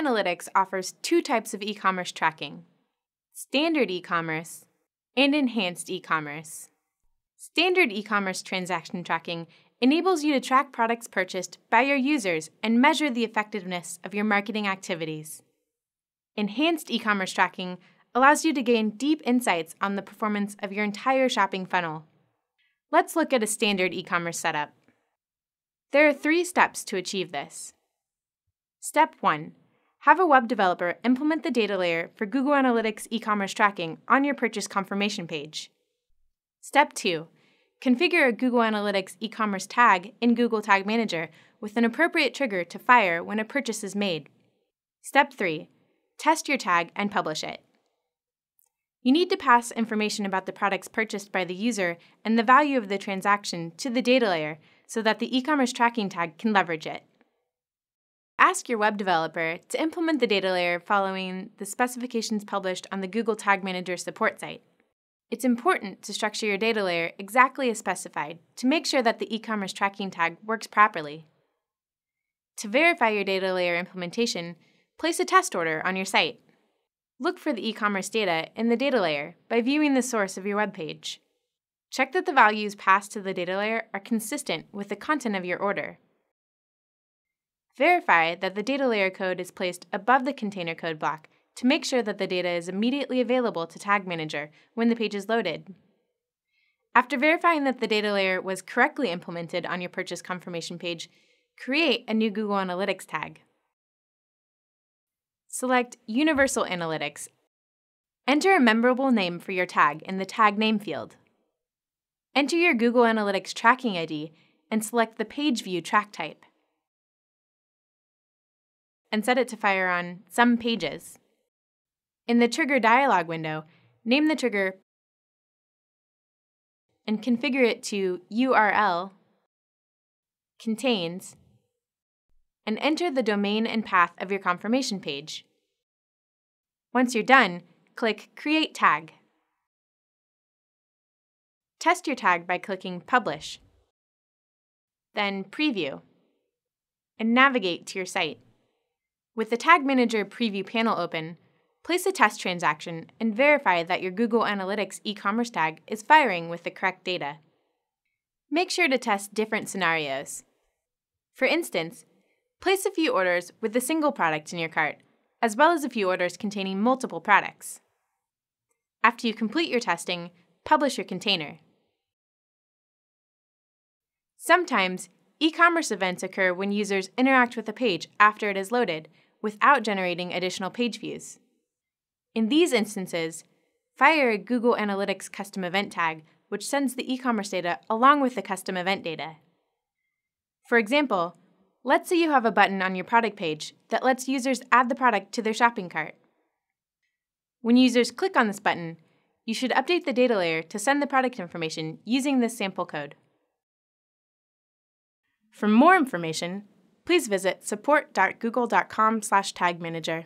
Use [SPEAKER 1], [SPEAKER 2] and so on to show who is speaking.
[SPEAKER 1] Analytics offers two types of e-commerce tracking: standard e-commerce and enhanced e-commerce. Standard e-commerce transaction tracking enables you to track products purchased by your users and measure the effectiveness of your marketing activities. Enhanced e-commerce tracking allows you to gain deep insights on the performance of your entire shopping funnel. Let's look at a standard e-commerce setup. There are 3 steps to achieve this. Step 1. Have a web developer implement the data layer for Google Analytics e-commerce tracking on your purchase confirmation page. Step 2. Configure a Google Analytics e-commerce tag in Google Tag Manager with an appropriate trigger to fire when a purchase is made. Step 3. Test your tag and publish it. You need to pass information about the products purchased by the user and the value of the transaction to the data layer so that the e-commerce tracking tag can leverage it. Ask your web developer to implement the data layer following the specifications published on the Google Tag Manager support site. It's important to structure your data layer exactly as specified to make sure that the e-commerce tracking tag works properly. To verify your data layer implementation, place a test order on your site. Look for the e-commerce data in the data layer by viewing the source of your web page. Check that the values passed to the data layer are consistent with the content of your order. Verify that the data layer code is placed above the container code block to make sure that the data is immediately available to Tag Manager when the page is loaded. After verifying that the data layer was correctly implemented on your purchase confirmation page, create a new Google Analytics tag. Select Universal Analytics. Enter a memorable name for your tag in the Tag Name field. Enter your Google Analytics tracking ID and select the Page View track type. And set it to fire on Some Pages. In the Trigger dialog window, name the trigger and configure it to URL, contains, and enter the domain and path of your confirmation page. Once you're done, click Create Tag. Test your tag by clicking Publish, then Preview, and navigate to your site. With the Tag Manager preview panel open, place a test transaction and verify that your Google Analytics e-commerce tag is firing with the correct data. Make sure to test different scenarios. For instance, place a few orders with a single product in your cart, as well as a few orders containing multiple products. After you complete your testing, publish your container. Sometimes, e-commerce events occur when users interact with a page after it is loaded, without generating additional page views. In these instances, fire a Google Analytics custom event tag, which sends the e-commerce data along with the custom event data. For example, let's say you have a button on your product page that lets users add the product to their shopping cart. When users click on this button, you should update the data layer to send the product information using this sample code. For more information, please visit support.google.com/tagmanager.